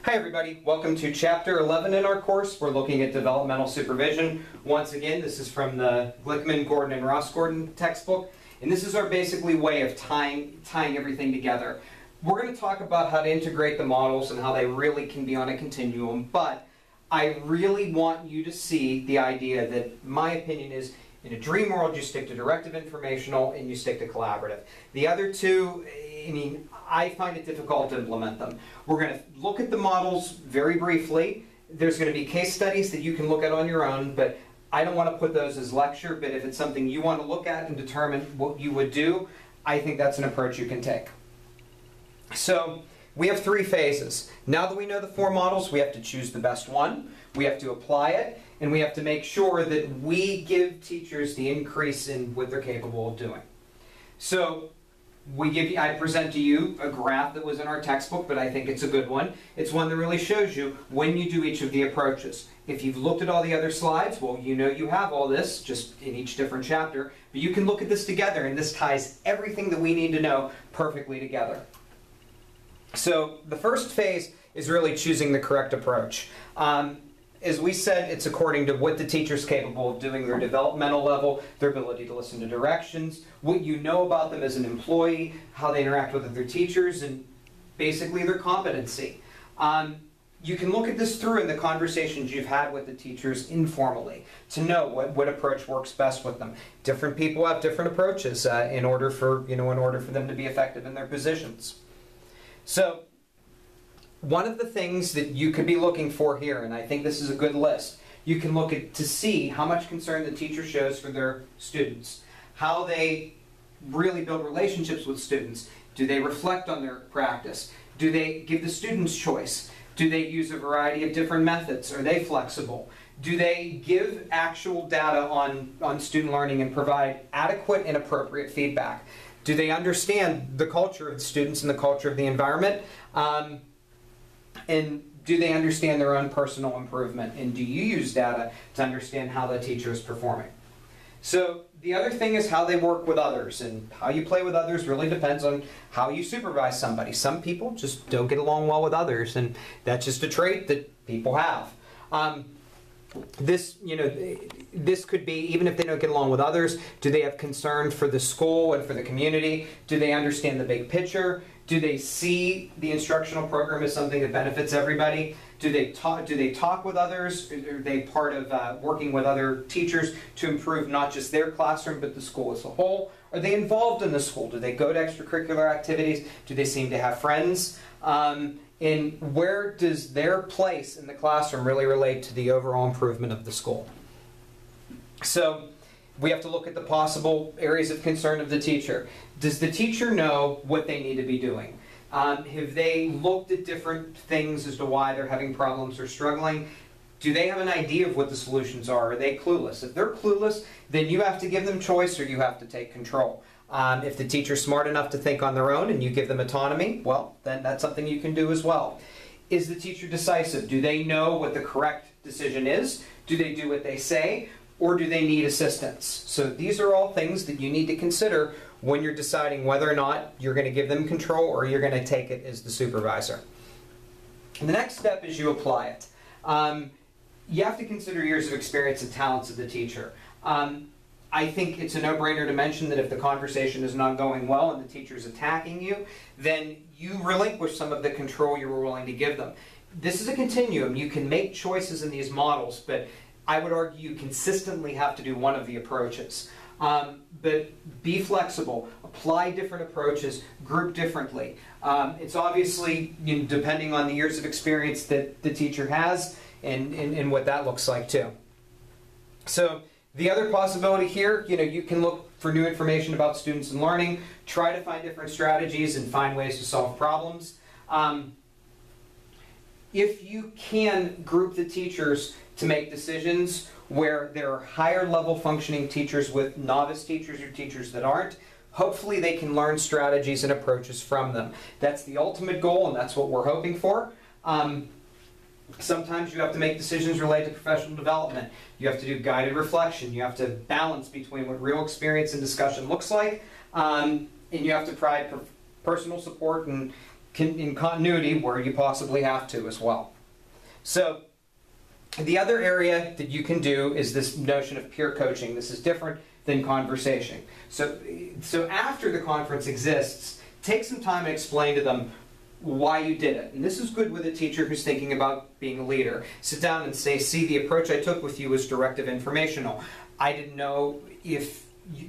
Hi everybody, welcome to Chapter 11 in our course. We're looking at developmental supervision. Once again, this is from the Glickman, Gordon, and Ross-Gordon textbook, and this is our basically way of tying everything together. We're going to talk about how to integrate the models and how they really can be on a continuum, but I really want you to see the idea that my opinion is in a dream world you stick to directive informational and you stick to collaborative. The other two, I find it difficult to implement them. We're going to look at the models very briefly. There's going to be case studies that you can look at on your own, but I don't want to put those as lecture, but if it's something you want to look at and determine what you would do, I think that's an approach you can take. So we have three phases. Now that we know the four models, we have to choose the best one, we have to apply it, and we have to make sure that we give teachers the increase in what they're capable of doing. So I present to you a graph that was in our textbook, but I think it's a good one. It's one that really shows you when you do each of the approaches. If you've looked at all the other slides, well, you know you have all this, just in each different chapter, but you can look at this together, and this ties everything that we need to know perfectly together. So the first phase is really choosing the correct approach. As we said, it's according to what the teacher's capable of doing, their developmental level, their ability to listen to directions, what you know about them as an employee, how they interact with other teachers, and basically their competency. You can look at this through in the conversations you've had with the teachers informally to know what approach works best with them. Different people have different approaches in order for them to be effective in their positions. So one of the things that you could be looking for here, and I think this is a good list, you can look at to see how much concern the teacher shows for their students, how they really build relationships with students. Do they reflect on their practice? Do they give the students choice? Do they use a variety of different methods? Are they flexible? Do they give actual data on student learning and provide adequate and appropriate feedback? Do they understand the culture of the students and the culture of the environment? And do they understand their own personal improvement? And do you use data to understand how the teacher is performing? So the other thing is how they work with others. And how you play with others really depends on how you supervise somebody. Some people just don't get along well with others, and that's just a trait that people have. This could be, even if they don't get along with others, do they have concern for the school and for the community? Do they understand the big picture? Do they see the instructional program as something that benefits everybody? Do they talk with others? Are they part of working with other teachers to improve not just their classroom but the school as a whole? Are they involved in the school? Do they go to extracurricular activities? Do they seem to have friends? And where does their place in the classroom really relate to the overall improvement of the school? So we have to look at the possible areas of concern of the teacher. Does the teacher know what they need to be doing? Have they looked at different things as to why they're having problems or struggling? Do they have an idea of what the solutions are? Are they clueless? If they're clueless, then you have to give them choice or you have to take control. If the teacher's smart enough to think on their own and you give them autonomy, well, then that's something you can do as well. Is the teacher decisive? Do they know what the correct decision is? Do they do what they say? Or do they need assistance? So these are all things that you need to consider when you're deciding whether or not you're going to give them control or you're going to take it as the supervisor. And the next step is you apply it. You have to consider years of experience and talents of the teacher. I think it's a no-brainer to mention that if the conversation is not going well and the teacher is attacking you, then you relinquish some of the control you were willing to give them. This is a continuum. You can make choices in these models, but I would argue you consistently have to do one of the approaches. But be flexible, apply different approaches, group differently. It's obviously depending on the years of experience that the teacher has and what that looks like too. So the other possibility here, you can look for new information about students and learning, try to find different strategies and find ways to solve problems. If you can group the teachers to make decisions where there are higher level functioning teachers with novice teachers or teachers that aren't, hopefully they can learn strategies and approaches from them. That's the ultimate goal and that's what we're hoping for. Sometimes you have to make decisions related to professional development. You have to do guided reflection. You have to balance between what real experience and discussion looks like, and you have to provide personal support and in continuity where you possibly have to as well. So the other area that you can do is this notion of peer coaching. This is different than conversation. So after the conference exists, take some time and explain to them why you did it. And this is good with a teacher who's thinking about being a leader. Sit down and say, see, the approach I took with you was directive informational. I didn't know if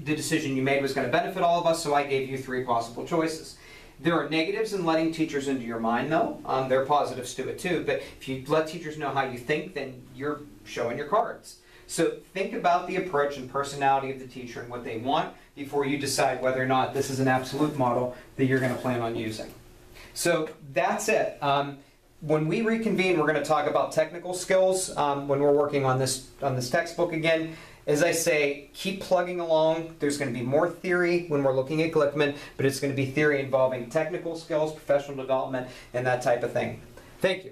the decision you made was going to benefit all of us, so I gave you 3 possible choices. There are negatives in letting teachers into your mind, though. There are positives to it, too. But if you let teachers know how you think, then you're showing your cards. So think about the approach and personality of the teacher and what they want before you decide whether or not this is an absolute model that you're going to plan on using. So that's it. When we reconvene, we're going to talk about technical skills when we're working on this textbook again. As I say, keep plugging along. There's going to be more theory when we're looking at Glickman, but it's going to be theory involving technical skills, professional development, and that type of thing. Thank you.